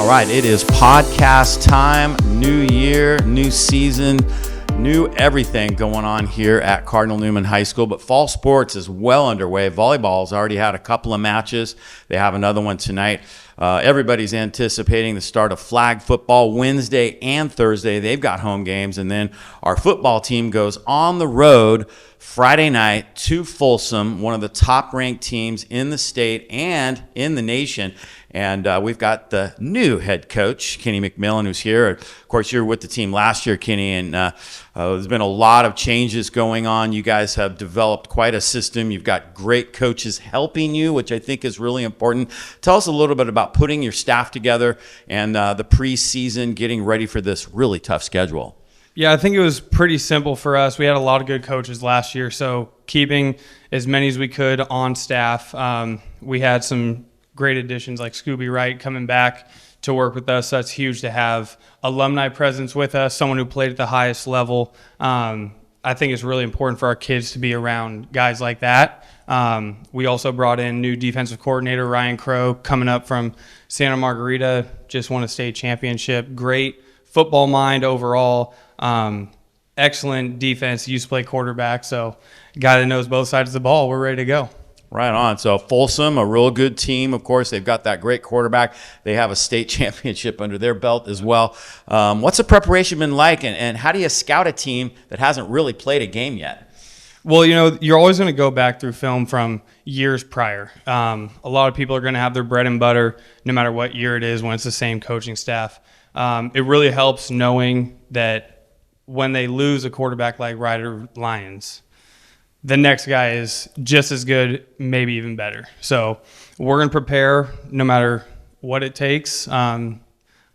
All right, it is podcast time. New year, new season, new everything going on here at Cardinal Newman High School. But fall sports is well underway. Volleyball's already had a couple of matches. They have another one tonight. Everybody's anticipating the start of flag football Wednesday and Thursday. They've got home games. And then our football team goes on the road Friday night to Folsom, one of the top-ranked teams in the state and in the nation. And we've got the new head coach, Kenny McMillan, who's here. Of course, you were with the team last year, Kenny, and there's been a lot of changes going on. You guys have developed quite a system. You've got great coaches helping you, which I think is really important. Tell us a little bit about putting your staff together and the preseason, getting ready for this really tough schedule. Yeah, I think it was pretty simple for us. We had a lot of good coaches last year, so keeping as many as we could on staff. We had some great additions like Scooby Wright coming back to work with us. That's huge to have alumni presence with us, someone who played at the highest level. I think it's really important for our kids to be around guys like that. We also brought in new defensive coordinator Ryan Crow coming up from Santa Margarita, just won a state championship. Great football mind overall. Excellent defense, used to play quarterback, so guy that knows both sides of the ball. We're ready to go. Right on. So Folsom, a real good team. Of course, they've got that great quarterback. They have a state championship under their belt as well. What's the preparation been like, and how do you scout a team that hasn't really played a game yet? Well, you know, you're always going to go back through film from years prior. A lot of people are going to have their bread and butter no matter what year it is when it's the same coaching staff. It really helps knowing that when they lose a quarterback like Ryder Lyons, the next guy is just as good, maybe even better. So we're going to prepare no matter what it takes. A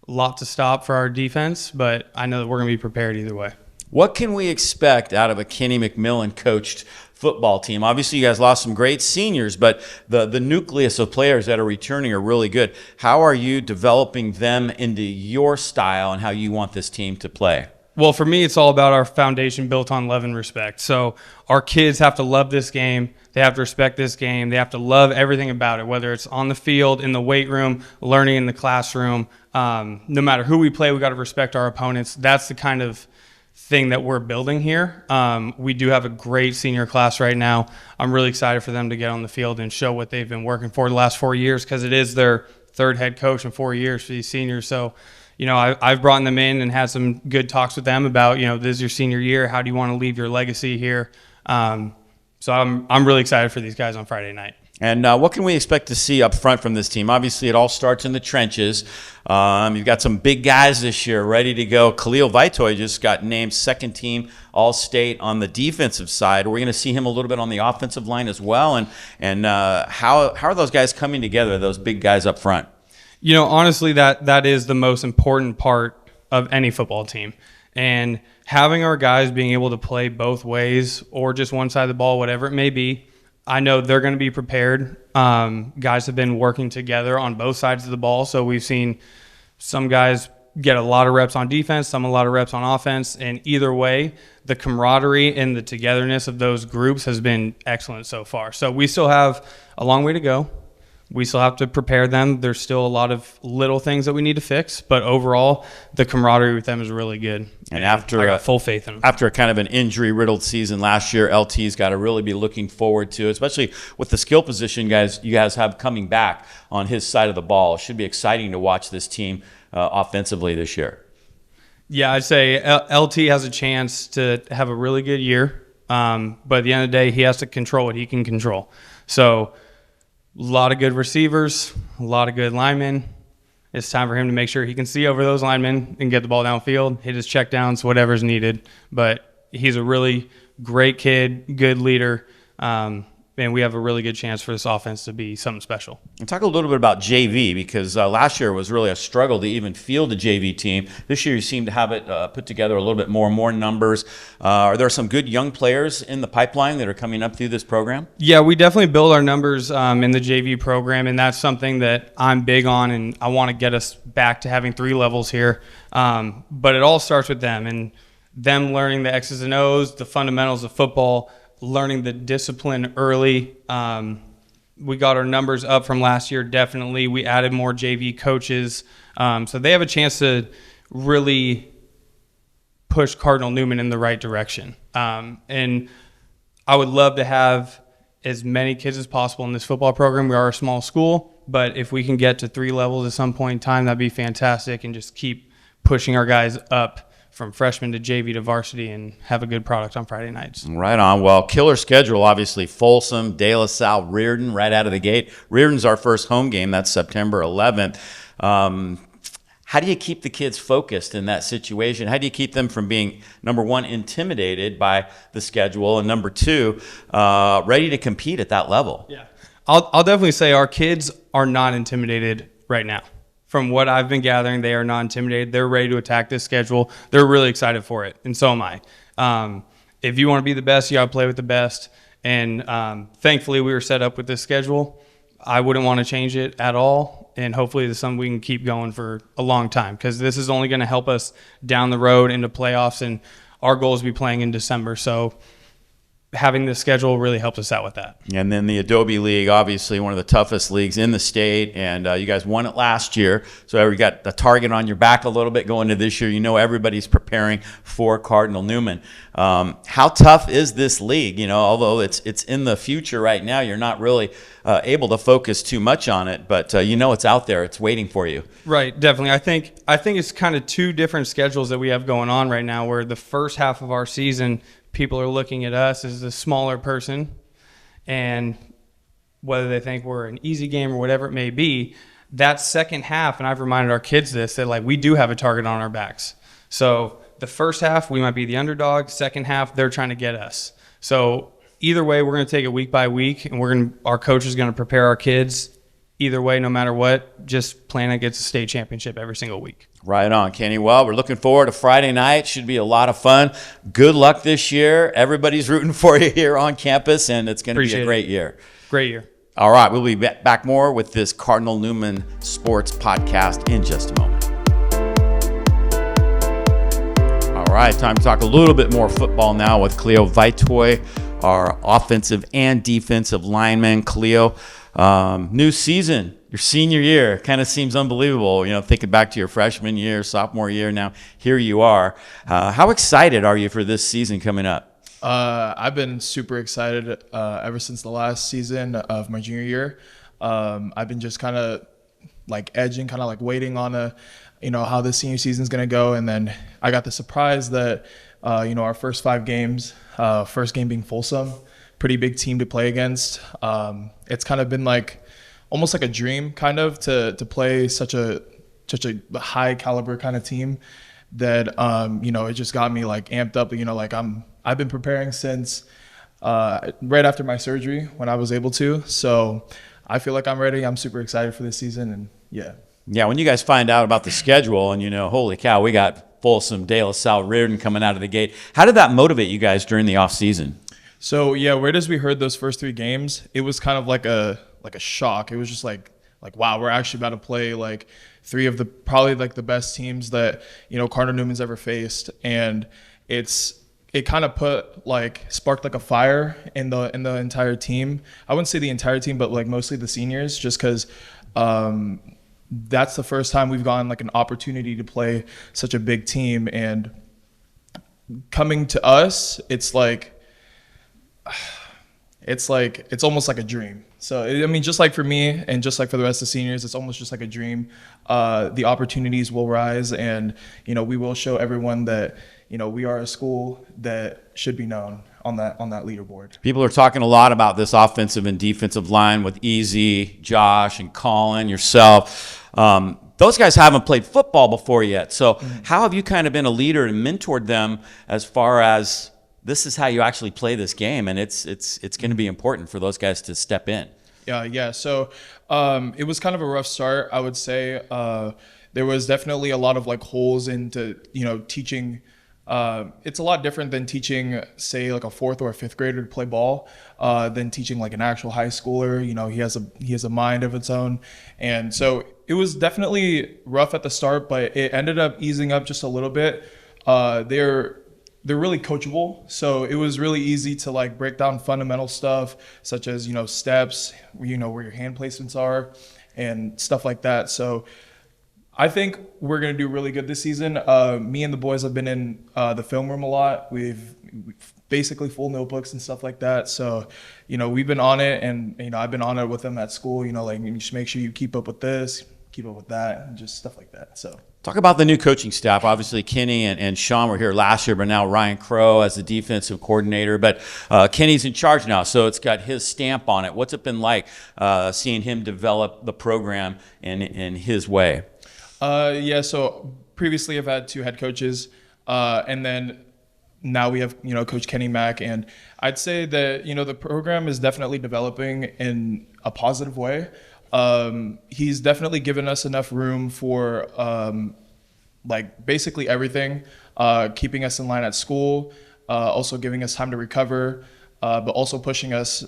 lot to stop for our defense, but I know that we're going to be prepared either way. What can we expect out of a Kenny McMillan coached football team? Obviously, you guys lost some great seniors, but the nucleus of players that are returning are really good. How are you developing them into your style and how you want this team to play? Well, for me, it's all about our foundation built on love and respect. So our kids have to love this game. They have to respect this game. They have to love everything about it, whether it's on the field, in the weight room, learning in the classroom. No matter who we play, we got to respect our opponents. That's the kind of thing that we're building here. We do have a great senior class right now. I'm really excited for them to get on the field and show what they've been working for the last 4 years, because it is their third head coach in 4 years for these seniors. So, you know, I've brought them in and had some good talks with them about, you know, this is your senior year. How do you want to leave your legacy here? So I'm really excited for these guys on Friday night. And what can we expect to see up front from this team? Obviously, it all starts in the trenches. You've got some big guys this year ready to go. Cleo Vitoy just got named second team All-State on the defensive side. We're going to see him a little bit on the offensive line as well. And how are those guys coming together, those big guys up front? You know, honestly, that is the most important part of any football team. And having our guys being able to play both ways or just one side of the ball, whatever it may be, I know they're going to be prepared. Guys have been working together on both sides of the ball. So we've seen some guys get a lot of reps on defense, some a lot of reps on offense. And either way, the camaraderie and the togetherness of those groups has been excellent so far. So we still have a long way to go. We still have to prepare them. There's still a lot of little things that we need to fix, but overall, the camaraderie with them is really good. And I got full faith in them. After a kind of an injury-riddled season last year, LT's got to really be looking forward to, especially with the skill position you guys have coming back on his side of the ball. It should be exciting to watch this team offensively this year. Yeah, I'd say LT has a chance to have a really good year, but at the end of the day, he has to control what he can control. So a lot of good receivers, a lot of good linemen. It's time for him to make sure he can see over those linemen and get the ball downfield, hit his checkdowns, whatever's needed. But he's a really great kid, good leader, and we have a really good chance for this offense to be something special. And talk a little bit about JV, because last year was really a struggle to even field a JV team. This year you seem to have it put together a little bit more numbers. Are there some good young players in the pipeline that are coming up through this program? Yeah, we definitely build our numbers in the JV program, and that's something that I'm big on, and I want to get us back to having 3 levels here. But it all starts with them, and them learning the X's and O's, the fundamentals of football, learning the discipline early, we got our numbers up from last year. Definitely, we added more JV coaches, so they have a chance to really push Cardinal Newman in the right direction. And I would love to have as many kids as possible in this football program. We are a small school, but if we can get to 3 levels at some point in time, that'd be fantastic, and just keep pushing our guys up from freshman to JV to varsity and have a good product on Friday nights. Right on. Well, killer schedule, obviously. Folsom, De La Salle, Reardon right out of the gate. Reardon's our first home game. That's September 11th. How do you keep the kids focused in that situation? How do you keep them from being, number one, intimidated by the schedule, and number two, ready to compete at that level? Yeah, I'll definitely say our kids are not intimidated right now. From what I've been gathering, they are not intimidated. They're ready to attack this schedule. They're really excited for it, and so am I. If you want to be the best, you got to play with the best. And thankfully, we were set up with this schedule. I wouldn't want to change it at all, and hopefully this is something we can keep going for a long time, because this is only going to help us down the road into playoffs, and our goal is to be playing in December. So having this schedule really helps us out with that. And then the Adobe League, obviously one of the toughest leagues in the state, and you guys won it last year, so you got the target on your back a little bit going into this year. You know everybody's preparing for Cardinal Newman. How tough is this league? You know, although it's in the future right now, you're not really able to focus too much on it, but you know it's out there, it's waiting for you. Right, definitely. I think it's kind of 2 different schedules that we have going on right now, where the first half of our season, people are looking at us as a smaller person, and whether they think we're an easy game or whatever it may be, that second half, and I've reminded our kids this, that like we do have a target on our backs. So the first half, we might be the underdog. Second half, they're trying to get us. So either way, we're going to take it week by week, and our coach is going to prepare our kids either way, no matter what. Just plan against a state championship every single week. Right on, Kenny. Well, we're looking forward to Friday night. Should be a lot of fun. Good luck this year. Everybody's rooting for you here on campus, and it's going to be a great year. Great year. All right, we'll be back more with this Cardinal Newman Sports Podcast in just a moment. All right, time to talk a little bit more football now with Cleo Vitoy, our offensive and defensive lineman. Cleo, new season, your senior year, kind of seems unbelievable. You know, thinking back to your freshman year, sophomore year, now here you are. How excited are you for this season coming up? I've been super excited ever since the last season of my junior year. I've been just kind of like edging, kind of like waiting on how this senior season is going to go. And then I got the surprise that, our first 5 games, first game being Folsom, pretty big team to play against. It's kind of been like almost like a dream kind of to play such a high caliber kind of team that, it just got me like amped up. I've been preparing since right after my surgery when I was able to. So I feel like I'm ready. I'm super excited for this season, and yeah. Yeah, when you guys find out about the schedule and, holy cow, we got Folsom, De La Salle, Reardon coming out of the gate. How did that motivate you guys during the off season? So yeah, right as we heard those first 3 games, it was kind of like a shock. It was just like wow, we're actually about to play like 3 of the probably like the best teams that Cardinal Newman's ever faced, and it kind of sparked like a fire in the entire team. I wouldn't say the entire team, but like mostly the seniors, just because that's the first time we've gotten like an opportunity to play such a big team, and coming to us, it's almost like a dream. So, I mean, just like for me and just like for the rest of the seniors, it's almost just like a dream. The opportunities will rise, and, we will show everyone that, we are a school that should be known on that leaderboard. People are talking a lot about this offensive and defensive line with Easy, Josh, and Colin, yourself. Those guys haven't played football before yet. So how have you kind of been a leader and mentored them as far as this is how you actually play this game, and it's going to be important for those guys to step in? Yeah. So it was kind of a rough start, I would say. There was definitely a lot of like holes into teaching. It's a lot different than teaching, say, like a 4th or a 5th grader to play ball, than teaching like an actual high schooler. He has a mind of its own, and so it was definitely rough at the start, but it ended up easing up just a little bit. they're really coachable. So it was really easy to like break down fundamental stuff such as, steps, where your hand placements are and stuff like that. So I think we're going to do really good this season. Me and the boys have been in the film room a lot. We've basically full notebooks and stuff like that. So, we've been on it, and, I've been on it with them at school, like, you just make sure you keep up with this, keep up with that, and just stuff like that. So Talk about the new coaching staff. Obviously, Kenny and Sean were here last year, but now Ryan Crow as the defensive coordinator. But Kenny's in charge now, so it's got his stamp on it. What's it been like seeing him develop the program in his way? So previously I've had 2 head coaches, and then now we have, Coach Kenny Mack, and I'd say that, the program is definitely developing in a positive way. He's definitely given us enough room for, basically everything, keeping us in line at school, also giving us time to recover, but also pushing us,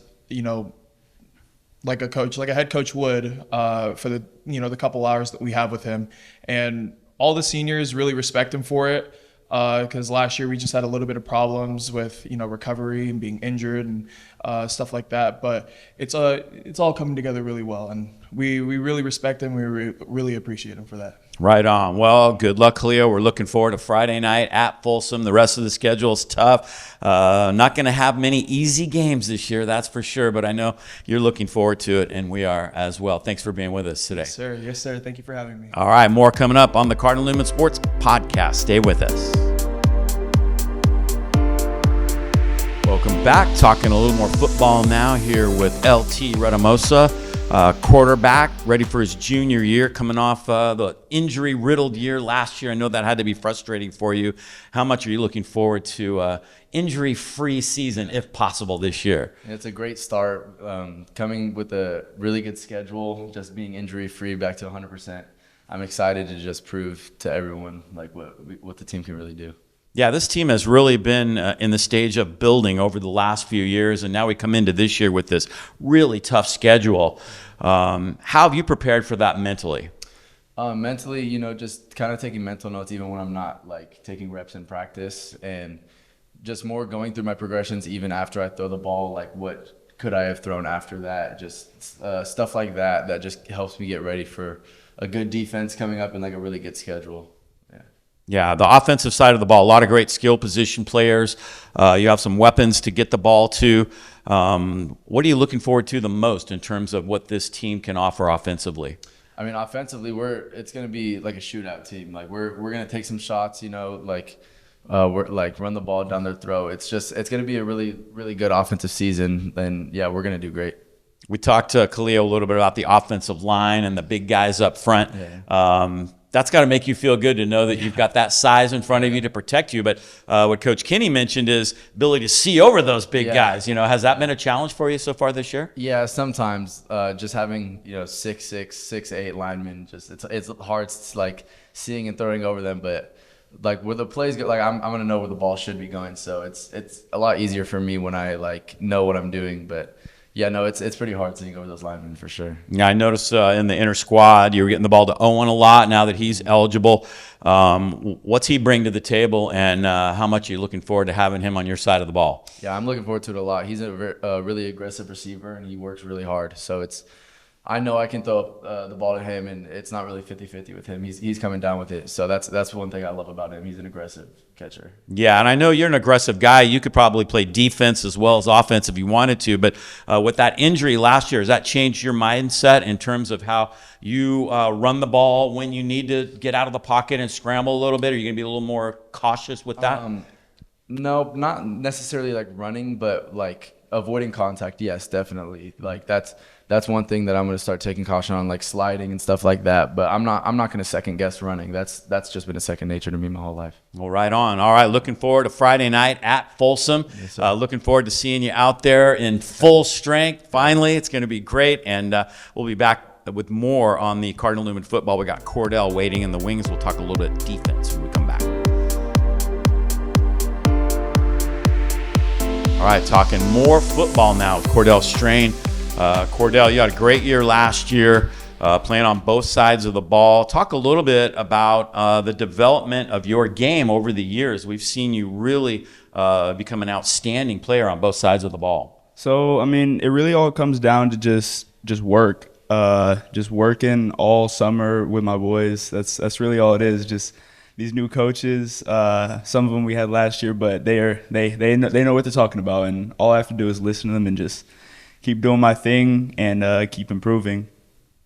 like a head coach would, for the, the couple hours that we have with him. And all the seniors really respect him for it, because last year we just had a little bit of problems with, recovery and being injured and stuff like that. But it's all coming together really well, and we really respect him. We really appreciate him for that. Right on. Well, good luck, Cleo. We're looking forward to Friday night at Folsom. The rest of the schedule is tough. Not going to have many easy games this year, that's for sure, but I know you're looking forward to it, and we are as well. Thanks for being with us today. Yes, sir. Thank you for having me. All right, more coming up on the Cardinal Newman Sports Podcast. Stay with us. Welcome back. Talking a little more football now here with LT Reamosa. Quarterback, ready for his junior year, coming off the injury-riddled year last year. I know that had to be frustrating for you. How much are you looking forward to injury-free season, if possible, this year? It's a great start. Coming with a really good schedule, just being injury-free back to 100%. I'm excited to just prove to everyone like what the team can really do. Yeah, this team has really been in the stage of building over the last few years, and now we come into this year with this really tough schedule. How have you prepared for that mentally? Mentally, just kind of taking mental notes even when I'm not like taking reps in practice, and just more going through my progressions even after I throw the ball, like what could I have thrown after that, just stuff like that just helps me get ready for a good defense coming up and like a really good schedule. Yeah, the offensive side of the ball, a lot of great skill position players. You have some weapons to get the ball to. What are you looking forward to the most in terms of what this team can offer offensively? I mean, offensively, it's going to be like a shootout team. Like we're going to take some shots, we're like run the ball down their throat. It's going to be a really, really good offensive season. And yeah, we're going to do great. We talked to Cleo a little bit about the offensive line and the big guys up front. Yeah. That's got to make you feel good to know that you've got that size in front of you to protect you. But what Coach Kenny mentioned is ability to see over those big guys. Has that been a challenge for you so far this year? Yeah, sometimes just having 6'6", 6'8" linemen, it's hard like seeing and throwing over them. But like where the plays go, like I'm gonna know where the ball should be going. So it's a lot easier for me when I like know what I'm doing. But yeah, no, it's pretty hard seeing over those linemen for sure. Yeah, I noticed in the inner squad you were getting the ball to Owen a lot now that he's eligible. What's he bring to the table, and how much are you looking forward to having him on your side of the ball? Yeah, I'm looking forward to it a lot. He's a really aggressive receiver, and he works really hard. So I know I can throw the ball to him, and it's not really 50-50 with him. He's coming down with it. So that's one thing I love about him. He's an aggressive catcher. Yeah, and I know you're an aggressive guy. You could probably play defense as well as offense if you wanted to. But with that injury last year, has that changed your mindset in terms of how you run the ball when you need to get out of the pocket and scramble a little bit? Are you going to be a little more cautious with that? No, not necessarily like running, but like avoiding contact. Yes, definitely. Like that's one thing that I'm going to start taking caution on, like sliding and stuff like that. But I'm not going to second guess running. That's just been a second nature to me my whole life. Well, right on. All right, looking forward to Friday night at Folsom. Yes, looking forward to seeing you out there in full strength. Finally, it's going to be great, and we'll be back with more on the Cardinal Newman football. We got Cordell waiting in the wings. We'll talk a little bit defense when we come back. All right, talking more football now with Cordell Strain. Cordell, you had a great year last year. playing on both sides of the ball. Talk a little bit about the development of your game over the years. We've seen you really become an outstanding player on both sides of the ball. So, I mean, it really all comes down to just work. Just working all summer with my boys. That's really all it is. Just these new coaches. Some of them we had last year, but they know what they're talking about, and all I have to do is listen to them and just keep doing my thing and keep improving.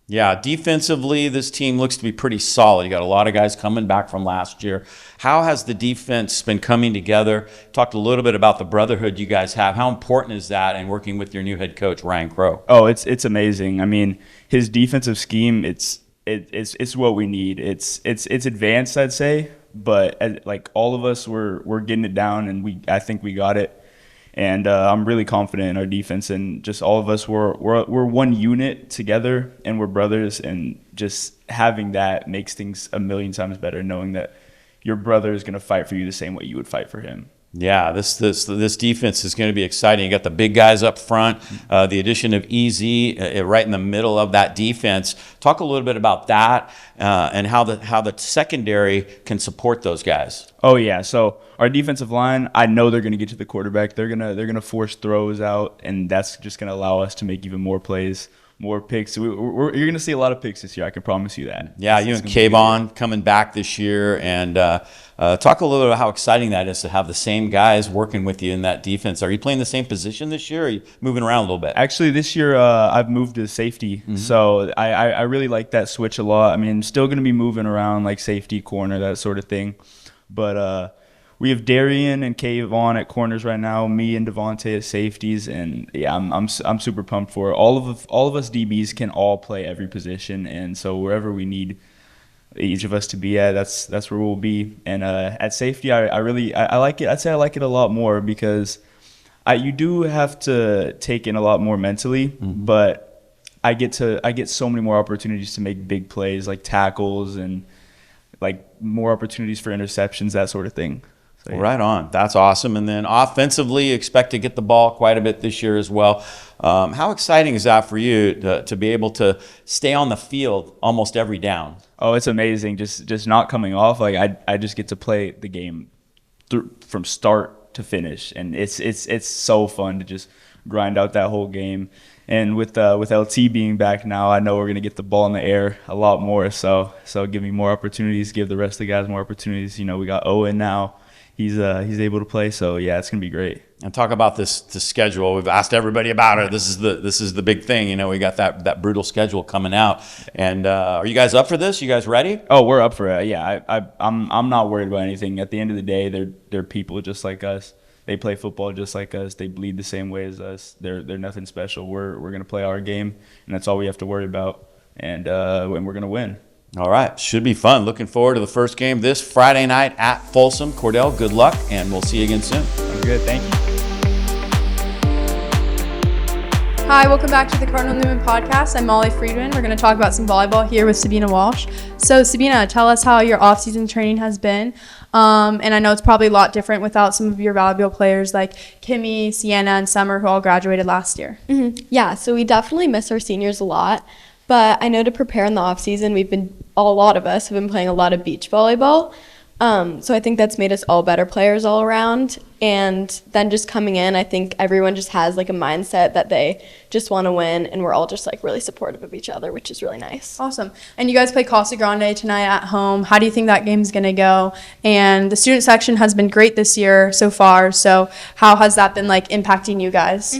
Yeah, defensively, this team looks to be pretty solid. You got a lot of guys coming back from last year. How has the defense been coming together? Talked a little bit about the brotherhood you guys have. How important is that in working with your new head coach, Ryan Crow? Oh, it's amazing. I mean, his defensive scheme, it's what we need. It's advanced, I'd say, but like all of us, we're getting it down, and I think we got it. And I'm really confident in our defense, and just all of us, we're one unit together, and we're brothers, and just having that makes things a million times better, knowing that your brother is going to fight for you the same way you would fight for him. Yeah, this defense is going to be exciting. You got the big guys up front, the addition of EZ right in the middle of that defense. Talk a little bit about that and how the secondary can support those guys. Oh yeah, so our defensive line, I know they're going to get to the quarterback. They're gonna force throws out, and that's just going to allow us to make even more plays, more picks. You're going to see a lot of picks this year. I can promise you that. Yeah, you and Kayvon coming back this year, and talk a little bit about how exciting that is to have the same guys working with you in that defense. Are you playing the same position this year, or are you moving around a little bit? Actually, this year I've moved to safety, so I really like that switch a lot. I mean, still going to be moving around like safety, corner, that sort of thing, but we have Darian and Kayvon at corners right now, me and Devontae at safeties, and yeah, I'm super pumped for it. All of us DBs can all play every position, and so wherever we need each of us to be at, that's where we'll be. And at safety, I really like it. I'd say I like it a lot more because you do have to take in a lot more mentally, but I get so many more opportunities to make big plays like tackles and like more opportunities for interceptions, that sort of thing. So, yeah. Right on. That's awesome. And then offensively, you expect to get the ball quite a bit this year as well. How exciting is that for you to be able to stay on the field almost every down? Oh, it's amazing. Just not coming off. Like I just get to play the game from start to finish, and it's so fun to just grind out that whole game. And with LT being back now, I know we're gonna get the ball in the air a lot more. So give me more opportunities, give the rest of the guys more opportunities. You know, we got Owen now. He's able to play, so yeah, it's gonna be great. And talk about the schedule. We've asked everybody about it. This is the big thing. You know, we got that brutal schedule coming out. And are you guys up for this? You guys ready? Oh, we're up for it. Yeah, I'm not worried about anything. At the end of the day, they're people just like us. They play football just like us. They bleed the same way as us. They're nothing special. We're gonna play our game, and that's all we have to worry about. And we're gonna win. All right, should be fun. Looking forward to the first game this Friday night at Folsom. Cordell, good luck, and we'll see you again soon. Sounds good. Thank you. Hi, welcome back to the Cardinal Newman podcast. I'm Molly Friedman. We're going to talk about some volleyball here with Sabina Walsh. So, Sabina, tell us how your off-season training has been. And I know it's probably a lot different without some of your valuable players like Kimmy, Sienna, and Summer, who all graduated last year. Yeah, so we definitely miss our seniors a lot. But I know to prepare in the off-season, a lot of us have been playing a lot of beach volleyball. So I think that's made us all better players all around. And then just coming in, I think everyone just has like a mindset that they just want to win, and we're all just like really supportive of each other, which is really nice. Awesome. And you guys play Casa Grande tonight at home. How do you think that game's going to go? And the student section has been great this year so far. So how has that been like impacting you guys?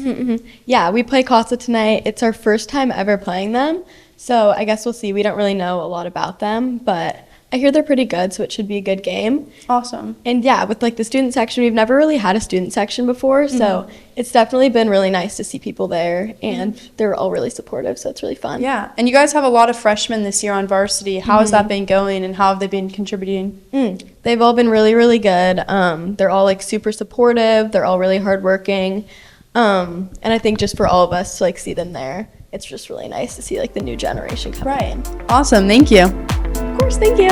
Yeah, we play Casa tonight. It's our first time ever playing them. So I guess we'll see. We don't really know a lot about them, but I hear they're pretty good, so it should be a good game. Awesome. And yeah, with like the student section, we've never really had a student section before, so it's definitely been really nice to see people there, and they're all really supportive, so it's really fun. Yeah, and you guys have a lot of freshmen this year on varsity. How has that been going, and how have they been contributing? They've all been really, really good. They're all like super supportive. They're all really hardworking. And I think just for all of us to like see them there, it's just really nice to see like the new generation coming in. Awesome. Thank you. Of course, thank you.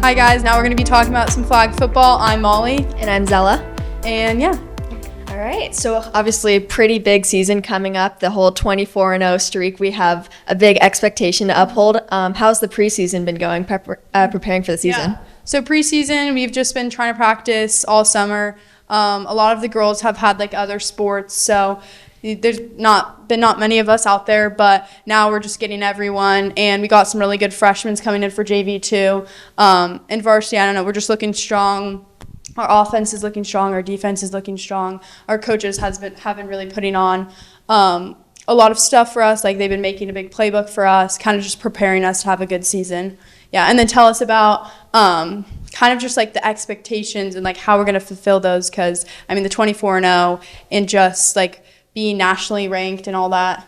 Hi guys, now we're going to be talking about some flag football. I'm Molly. And I'm Zella. And yeah. All right, so obviously a pretty big season coming up, the whole 24-0 streak. We have a big expectation to uphold. How's the preseason been going, preparing for the season? Yeah. So preseason, we've just been trying to practice all summer. A lot of the girls have had like other sports, so there's not many of us out there, but now we're just getting everyone, and we got some really good freshmen coming in for JV too. And varsity, I don't know, we're just looking strong. Our offense is looking strong. Our defense is looking strong. Our coaches have been really putting on a lot of stuff for us. Like they've been making a big playbook for us, kind of just preparing us to have a good season. Yeah, and then tell us about kind of just like the expectations and like how we're going to fulfill those, because I mean the 24-0 and just like being nationally ranked and all that.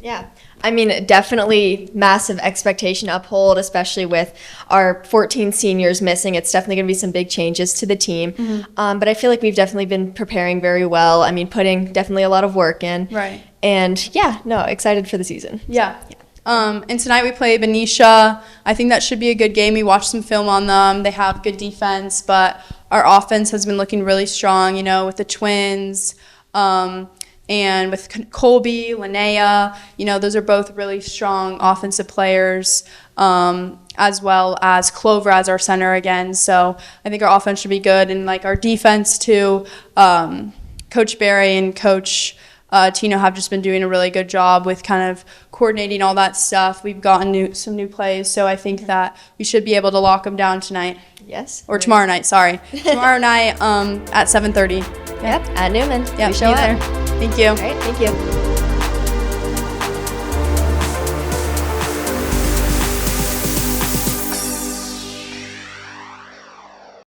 Yeah, I mean, definitely massive expectation to uphold, especially with our 14 seniors missing. It's definitely going to be some big changes to the team. But I feel like we've definitely been preparing very well. I mean, putting definitely a lot of work in. Right. And yeah, no, excited for the season. Yeah. And tonight we play Benicia. I think that should be a good game. We watched some film on them. They have good defense, but our offense has been looking really strong, you know, with the twins. And with Colby, Linnea, you know, those are both really strong offensive players, as well as Clover as our center again. So I think our offense should be good. And, like, our defense, too, Coach Barry and Coach Tino have just been doing a really good job with kind of coordinating all that stuff. We've gotten some new plays, so I think that we should be able to lock them down tonight. Yes. Or tomorrow night, sorry. Tomorrow night at 7:30. Yep, at Newman. Yeah, we show be there. up. Thank you. All right, thank you.